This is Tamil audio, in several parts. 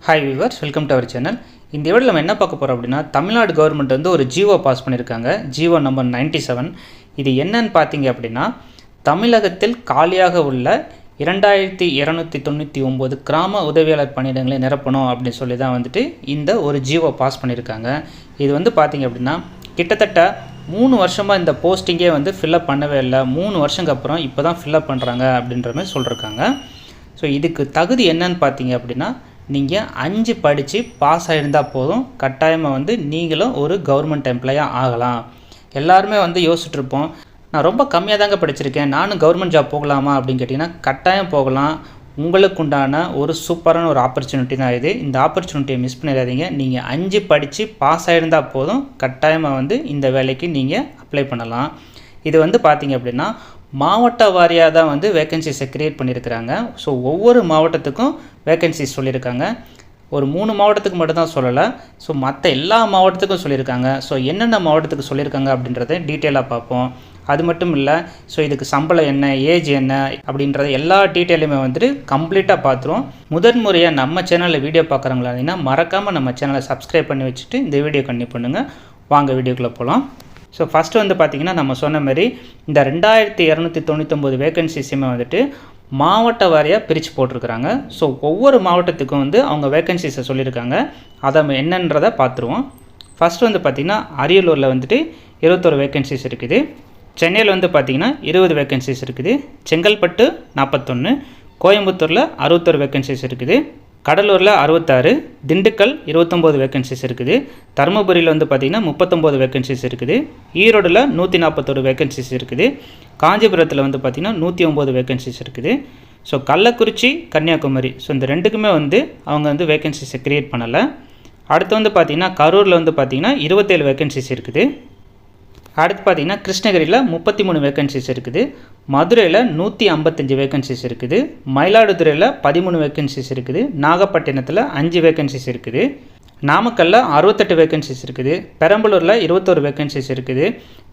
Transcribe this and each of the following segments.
Hi viewers, welcome to our channel. இந்த வீடியோவில் நம்ம என்ன பார்க்க போகிறோம் அப்படின்னா, தமிழ்நாடு கவர்மெண்ட் வந்து ஒரு ஜிஓ பாஸ் பண்ணியிருக்காங்க. GO number 97. இது என்னன்னு பார்த்தீங்க அப்படின்னா, தமிழகத்தில் காலியாக உள்ள 2299 கிராம உதவியாளர் பணியிடங்களை நிரப்பணும் அப்படின்னு சொல்லி தான் வந்துட்டு இந்த ஒரு ஜிஓ பாஸ் பண்ணியிருக்காங்க. இது வந்து பார்த்தீங்க அப்படின்னா கிட்டத்தட்ட 3 வருஷமாக இந்த போஸ்டிங்கே வந்து ஃபில்அப் பண்ணவே இல்லை. 3 வருஷங்க அப்புறம் இப்போ தான் ஃபில்அப் பண்ணுறாங்க அப்படின்ற மாதிரி சொல்லியிருக்காங்க. ஸோ இதுக்கு தகுதி என்னன்னு பார்த்தீங்க அப்படின்னா, நீங்கள் 5 படித்து பாஸ் ஆகிருந்தால் போதும், கட்டாயமாக வந்து நீங்களும் ஒரு கவர்மெண்ட் எம்ப்ளாயாக ஆகலாம். எல்லாருமே வந்து யோசிச்சுட்ருப்போம், நான் ரொம்ப கம்மியாக தாங்க படிச்சிருக்கேன், நானும் கவர்மெண்ட் ஜாப் போகலாமா அப்படின்னு கேட்டிங்கன்னா, கட்டாயம் போகலாம். உங்களுக்கு உண்டான ஒரு சூப்பரான ஒரு ஆப்பர்ச்சுனிட்டி தான் இது. இந்த ஆப்பர்ச்சுனிட்டியை மிஸ் பண்ணிடாதீங்க. நீங்கள் 5 படித்து பாஸ் ஆகிருந்தால் போதும், கட்டாயமாக வந்து இந்த வேலைக்கு நீங்கள் அப்ளை பண்ணலாம். இது வந்து பார்த்தீங்க அப்படின்னா மாவட்ட வாரியாக தான் வந்து வேக்கன்சிஸை க்ரியேட் பண்ணியிருக்கிறாங்க. ஸோ ஒவ்வொரு மாவட்டத்துக்கும் வேக்கன்சிஸ் சொல்லியிருக்காங்க. ஒரு 3 மாவட்டத்துக்கு மட்டும்தான் சொல்லலை. ஸோ மற்ற எல்லா மாவட்டத்துக்கும் சொல்லியிருக்காங்க. ஸோ என்னென்ன மாவட்டத்துக்கு சொல்லியிருக்காங்க அப்படின்றத டீட்டெயிலாக பார்ப்போம். அது மட்டும் இல்லை, ஸோ இதுக்கு சம்பளம் என்ன, ஏஜ் என்ன அப்படின்றத எல்லா டீட்டெயிலுமே வந்துட்டு கம்ப்ளீட்டாக பார்த்துருவோம். முதன்முறையாக நம்ம சேனலில் வீடியோ பார்க்குறவங்களா இருந்தீங்கன்னா மறக்காமல் நம்ம சேனலை சப்ஸ்கிரைப் பண்ணி வச்சுட்டு இந்த வீடியோ கண்டினியூ பண்ணுங்கள். வாங்க வீடியோக்குள்ளே போகலாம். ஸோ ஃபஸ்ட்டு வந்து பார்த்திங்கன்னா, நம்ம சொன்ன மாதிரி இந்த 2299 வேக்கன்சிஸுமே வந்துட்டு மாவட்ட வாரியாக பிரித்து போட்டிருக்கிறாங்க. ஸோ ஒவ்வொரு மாவட்டத்துக்கும் வந்து அவங்க வேக்கன்சிஸை சொல்லியிருக்காங்க. அதை என்னன்றதை பார்த்துருவோம். ஃபஸ்ட்டு வந்து பார்த்திங்கன்னா அரியலூரில் வந்துட்டு 21 வேக்கன்சிஸ் இருக்குது. சென்னையில் வந்து பார்த்திங்கன்னா 20 வேக்கன்சிஸ் இருக்குது. செங்கல்பட்டு 41, கோயம்புத்தூரில் 61 வேக்கன்சிஸ் இருக்குது. கடலூரில் 66, திண்டுக்கல் 29 வேக்கன்சிஸ் இருக்குது. தருமபுரியில் வந்து பார்த்திங்கன்னா 39 வேக்கன்சிஸ் இருக்குது. ஈரோடில் 141 வேக்கன்சிஸ் இருக்குது. காஞ்சிபுரத்தில் வந்து பார்த்திங்கன்னா 109 வேக்கன்சிஸ் இருக்குது. ஸோ கள்ளக்குறிச்சி, கன்னியாகுமரி, ஸோ இந்த ரெண்டுக்குமே வந்து அவங்க வந்து வேக்கன்சிஸை க்ரியேட் பண்ணலை. அடுத்து வந்து பார்த்திங்கன்னா கரூரில் வந்து பார்த்திங்கன்னா 27 வேக்கன்சிஸ் இருக்குது. அடுத்து பார்த்திங்கன்னா கிருஷ்ணகிரியில் 33 வேக்கன்சிஸ் இருக்குது. மதுரையில் 155 வேக்கன்சிஸ் இருக்குது. மயிலாடுதுறையில் 13 வேக்கன்சிஸ் இருக்குது. நாகப்பட்டினத்தில் 5 வேக்கன்சிஸ் இருக்குது. நாமக்கல்லில் 68 வேக்கன்சிஸ் இருக்குது. பெரம்பலூரில் 21 வேக்கன்சிஸ் இருக்குது.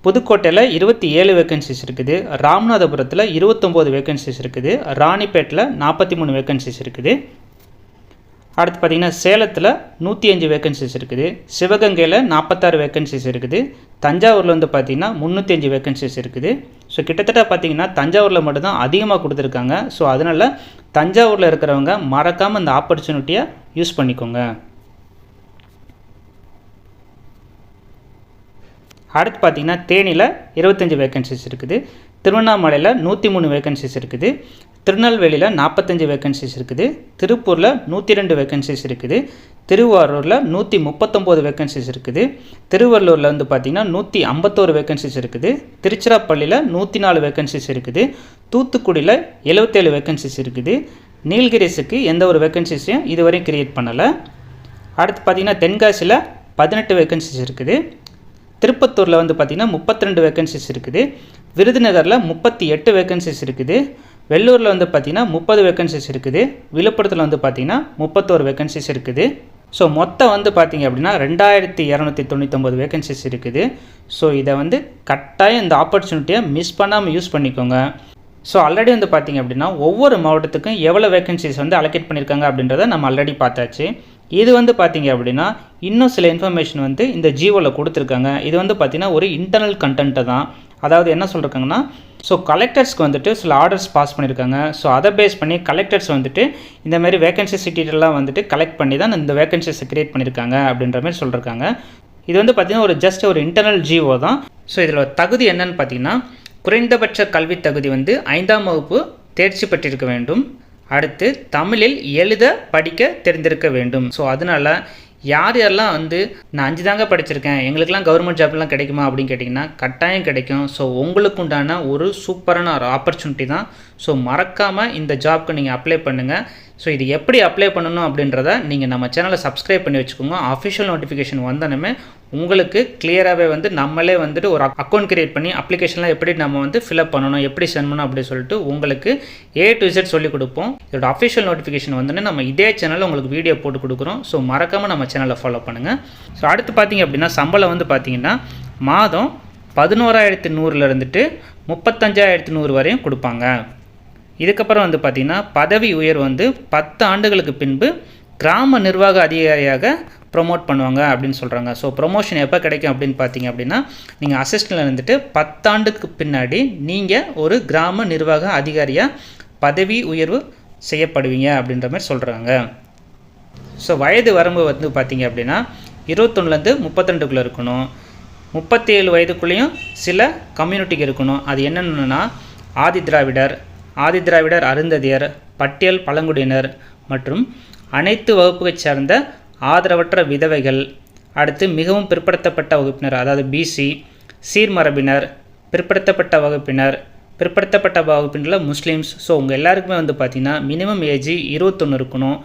புதுக்கோட்டையில் 27 வேக்கன்சிஸ் இருக்குது. ராமநாதபுரத்தில் 29 வேக்கன்சிஸ் இருக்குது. ராணிப்பேட்டில் 43 வேக்கன்சிஸ் இருக்குது. அடுத்து பார்த்திங்கன்னா சேலத்தில் 105 வேக்கன்சிஸ் இருக்குது. சிவகங்கையில் 46 வேக்கன்சிஸ் இருக்குது. தஞ்சாவூரில் வந்து பார்த்திங்கன்னா 305 வேக்கன்சிஸ் இருக்குது. ஸோ கிட்டத்தட்ட பார்த்திங்கன்னா தஞ்சாவூரில் மட்டும்தான் அதிகமாக கொடுத்துருக்காங்க. ஸோ அதனால் தஞ்சாவூரில் இருக்கிறவங்க மறக்காமல் இந்த ஆப்பர்ச்சுனிட்டியை யூஸ் பண்ணிக்கோங்க. அடுத்து பார்த்திங்கன்னா தேனியில் 25 வேக்கன்சிஸ் இருக்குது. திருவண்ணாமலையில் 103 வேக்கன்சிஸ் இருக்குது. திருநெல்வேலியில் 45 வேக்கன்சிஸ் இருக்குது. திருப்பூரில் 102 வேக்கன்சிஸ் இருக்குது. திருவாரூரில் 139 வேக்கன்சிஸ் இருக்குது. திருவள்ளூரில் வந்து பார்த்திங்கன்னா 151 வேக்கன்சிஸ் இருக்குது. திருச்சிராப்பள்ளியில் 104 வேக்கன்சிஸ் இருக்குது. தூத்துக்குடியில் 77 வேக்கன்சிஸ் இருக்குது. நீலகிரிஸுக்கு எந்த ஒரு வேக்கன்சிஸையும் இதுவரையும் க்ரியேட் பண்ணலை. அடுத்து பார்த்திங்கன்னா தென்காசியில் 18 வேக்கன்சிஸ் இருக்குது. திருப்பத்தூரில் வந்து பார்த்திங்கன்னா 32 வேக்கன்சிஸ் இருக்குது. விருதுநகரில் 38 வேக்கன்சிஸ் இருக்குது. வெள்ளூரில் வந்து பார்த்திங்கன்னா 30 வேக்கன்சிஸ் இருக்குது. விழுப்புரத்தில் வந்து பார்த்திங்கன்னா 31 வேக்கன்சிஸ் இருக்குது. ஸோ மொத்தம் வந்து பார்த்திங்க அப்படின்னா 2299 வேக்கன்சிஸ் இருக்குது. ஸோ இதை வந்து கட்டாயம் இந்த ஆப்பர்ச்சுனிட்டியை மிஸ் பண்ணாமல் யூஸ் பண்ணிக்கோங்க. ஸோ ஆல்ரெடி வந்து பார்த்திங்க அப்படின்னா ஒவ்வொரு மாவட்டத்துக்கும் எவ்வளோ வேக்கன்சிஸ் வந்து அலோகேட் பண்ணியிருக்காங்க அப்படின்றத நம்ம ஆல்ரெடி பார்த்தாச்சு. இது வந்து பார்த்திங்க அப்படின்னா இன்னும் சில இன்ஃபர்மேஷன் வந்து இந்த ஜிஓவில் கொடுத்துருக்காங்க. இது வந்து பார்த்திங்கன்னா ஒரு இன்டர்னல் கண்டென்ட்டு தான். அதாவது என்ன சொல்லியிருக்காங்கன்னா, ஸோ கலெக்டர்ஸ்க்கு வந்துட்டு சில ஆர்டர்ஸ் பாஸ் பண்ணியிருக்காங்க. ஸோ அதை பேஸ் பண்ணி கலெக்டர்ஸ் வந்துட்டு இந்தமாதிரி வேகன்சிஸ் டீட்டெயிலாம் வந்துட்டு கலெக்ட் பண்ணி தான் இந்த வேகன்சிஸை க்ரியேட் பண்ணியிருக்காங்க அப்படின்ற மாதிரி சொல்லியிருக்காங்க. இது வந்து பார்த்திங்கன்னா ஒரு ஜஸ்ட் ஒரு இன்டர்னல் ஜிஓ தான். ஸோ இதில் தகுதி என்னன்னு பார்த்திங்கன்னா, குறைந்தபட்ச கல்வி தகுதி வந்து 5ஆம் வகுப்பு தேர்ச்சி பெற்றிருக்க வேண்டும். அடுத்து தமிழில் எழுத படிக்க தெரிந்திருக்க வேண்டும். ஸோ அதனால் யாரெல்லாம் வந்து நான் 5 தாங்க படிச்சிருக்கேன், எங்களுக்கெல்லாம் கவர்மெண்ட் ஜாப்லாம் கிடைக்குமா அப்படின்னு கேட்டிங்கன்னா கட்டாயம் கிடைக்கும். ஸோ உங்களுக்கு உண்டான ஒரு சூப்பரான ஒரு ஆப்பர்ச்சுனிட்டி தான். ஸோ மறக்காமல் இந்த ஜாப்க்கு நீங்கள் அப்ளை பண்ணுங்கள். ஸோ இது எப்படி அப்ளை பண்ணணும் அப்படின்றத நீங்கள் நம்ம சேனலை சப்ஸ்கிரைப் பண்ணி வச்சுக்கோங்க. அஃபிஷியல் நோட்டிஃபிகேஷன் வந்தோன்னே உங்களுக்கு கிளியராகவே வந்து நம்மளே வந்துட்டு ஒரு அக்கௌண்ட் க்ரியேட் பண்ணி அப்ளிகேஷன்லாம் எப்படி நம்ம வந்து ஃபில்அப் பண்ணணும், எப்படி சென்ட் பண்ணணும் அப்படின்னு சொல்லிட்டு உங்களுக்கு A to Z சொல்லிக் கொடுப்போம். இதோட அஃபிஷியல் நோட்டிஃபிகேஷன் வந்தோன்னே நம்ம இதே சேனலில் உங்களுக்கு வீடியோ போட்டு கொடுக்குறோம். ஸோ மறக்காமல் நம்ம சேனலை ஃபாலோ பண்ணுங்கள். ஸோ அடுத்து பார்த்திங்க அப்படின்னா சம்பளம் வந்து பார்த்திங்கன்னா மாதம் 11,100 இருந்துட்டு 35,100 வரையும் கொடுப்பாங்க. இதுக்கப்புறம் வந்து பார்த்திங்கன்னா பதவி உயர்வு வந்து 10 ஆண்டுகளுக்கு பின்பு கிராம நிர்வாக அதிகாரியாக ப்ரொமோட் பண்ணுவாங்க அப்படின்னு சொல்கிறாங்க. ஸோ ப்ரொமோஷன் எப்போ கிடைக்கும் அப்படின்னு பார்த்தீங்க அப்படின்னா, நீங்கள் அசிஸ்டண்டில் இருந்துட்டு 10 ஆண்டுக்கு பின்னாடி நீங்கள் ஒரு கிராம நிர்வாக அதிகாரியாக பதவி உயர்வு செய்யப்படுவீங்க அப்படின்ற மாதிரி சொல்கிறாங்க. ஸோ வயது வரம்பு வந்து பார்த்தீங்க அப்படின்னா 21லேருந்து 32க்குள்ளே இருக்கணும். 37 வயதுக்குள்ளேயும் சில கம்யூனிட்டிக்கு இருக்கணும். அது என்னென்னா ஆதி திராவிடர் அருந்ததியர், பட்டியல் பழங்குடியினர் மற்றும் அனைத்து வகுப்புகளை சேர்ந்த ஆதரவற்ற விதவைகள், அடுத்து மிகவும் பிற்படுத்தப்பட்ட வகுப்பினர் அதாவது பிசி, சீர்மரபினர், பிற்படுத்தப்பட்ட வகுப்பினரில் முஸ்லீம்ஸ். ஸோ உங்கள் எல்லாருக்குமே வந்து பார்த்திங்கன்னா மினிமம் ஏஜ் 21 இருக்கணும்.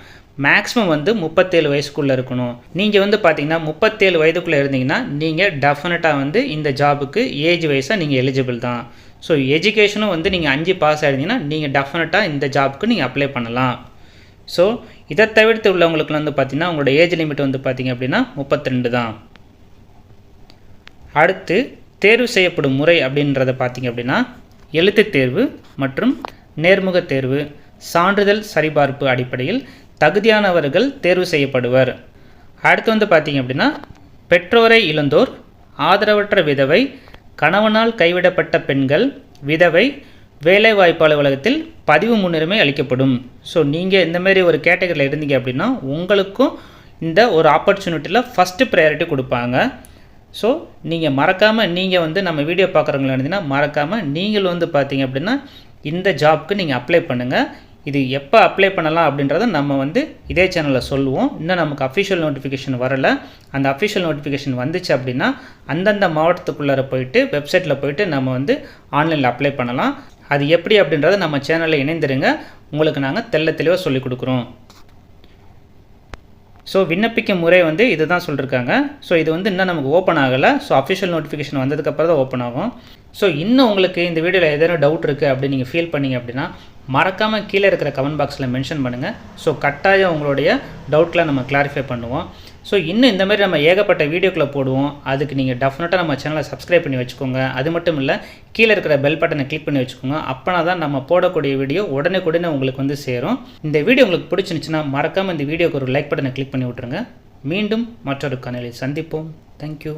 மேக்ஸிமம் வந்து 37 வயசுக்குள்ளே இருக்கணும். நீங்கள் வந்து பார்த்திங்கன்னா 37 வயதுக்குள்ளே இருந்தீங்கன்னா நீங்கள் டெஃபினட்டாக வந்து இந்த ஜாபுக்கு ஏஜ் வைஸாக நீங்கள் எலிஜிபிள் தான். ஸோ எஜுகேஷனும் வந்து நீங்கள் 5 பாஸ் ஆகிருந்தீங்கன்னா நீங்கள் டெஃபினட்டாக இந்த ஜாபுக்கு நீங்கள் அப்ளை பண்ணலாம். ஸோ இதை தவிர்த்து உள்ளவங்களுக்கு வந்து பார்த்திங்கன்னா உங்களோட ஏஜ் லிமிட் வந்து பார்த்திங்க அப்படின்னா 32 தான். அடுத்து தேர்வு செய்யப்படும் முறை அப்படின்றத பார்த்திங்க அப்படின்னா எழுத்துத் தேர்வு மற்றும் நேர்முக தேர்வு, சான்றிதழ் சரிபார்ப்பு அடிப்படையில் தகுதியானவர்கள் தேர்வு செய்யப்படுவர். அடுத்து வந்து பார்த்திங்க அப்படின்னா பெற்றோரை இழந்தோர், ஆதரவற்ற விதவை, கணவனால் கைவிடப்பட்ட பெண்கள், விதவை, வேலைவாய்ப்பு அலுவலகத்தில் பதிவு முன்னுரிமை அளிக்கப்படும். ஸோ நீங்கள் இந்தமாரி ஒரு கேட்டகரியில் இருந்தீங்க அப்படின்னா உங்களுக்கும் இந்த ஒரு ஆப்பர்ச்சுனிட்டியில் ஃபஸ்ட்டு ப்ரையாரிட்டி கொடுப்பாங்க. ஸோ நீங்கள் மறக்காமல் நீங்கள் வந்து நம்ம வீடியோ பார்க்குறவங்களா இருந்தீங்கன்னா மறக்காமல் நீங்கள் வந்து பார்த்தீங்க அப்படின்னா இந்த ஜாப்க்கு நீங்கள் அப்ளை பண்ணுங்கள். இது எப்போ அப்ளை பண்ணலாம் அப்படின்றத நம்ம வந்து இதே சேனலில் சொல்லுவோம். இன்னும் நமக்கு அஃபிஷியல் நோட்டிஃபிகேஷன் வரலை. அந்த அஃபிஷியல் நோட்டிஃபிகேஷன் வந்துச்சு அப்படின்னா அந்தந்த மாவட்டத்துக்குள்ளார போயிட்டு வெப்சைட்டில் போயிட்டு நம்ம வந்து ஆன்லைனில் அப்ளை பண்ணலாம். அது எப்படி அப்படின்றத நம்ம சேனலில் இணைந்துருங்க. உங்களுக்கு நாங்கள் தெளிவாக சொல்லிக் கொடுக்குறோம். ஸோ விண்ணப்பிக்கும் முறை வந்து இது தான் சொல்லியிருக்காங்க. ஸோ இது வந்து இன்னும் நமக்கு ஓப்பன் ஆகலை. ஸோ அஃபிஷியல் நோட்டிஃபிகேஷன் வந்ததுக்கப்புறம் தான் ஓப்பன் ஆகும். ஸோ இன்னும் உங்களுக்கு இந்த வீடியோவில் ஏதேனும் டவுட் இருக்குது அப்படின்னு நீங்கள் ஃபீல் பண்ணிங்க அப்படின்னா மறக்காமல் கீழே இருக்கிற கமெண்ட் பாக்ஸில் மென்ஷன் பண்ணுங்கள். ஸோ கட்டாயம் உங்களுடைய டவுட்டில் நம்ம கிளாரிஃபை பண்ணுவோம். ஸோ இன்னும் இந்த மாதிரி நம்ம ஏகப்பட்ட வீடியோக்களை போடுவோம். அதுக்கு நீங்கள் டெஃபினட்டாக நம்ம சேனலை சப்ஸ்கிரைப் பண்ணி வச்சுக்கோங்க. அது மட்டும் இல்லை, கீழே இருக்கிற பெல் பட்டனை கிளிக் பண்ணி வச்சுக்கோங்க. அப்போனா தான் நம்ம போடக்கூடிய வீடியோ உடனே உங்களுக்கு வந்து சேரும். இந்த வீடியோ உங்களுக்கு பிடிச்சிருந்துச்சுன்னா மறக்காமல் இந்த வீடியோக்கு ஒரு லைக் பட்டனை கிளிக் பண்ணி விட்ருங்க. மீண்டும் மற்றொரு காணொளியில் சந்திப்போம். தேங்க்யூ.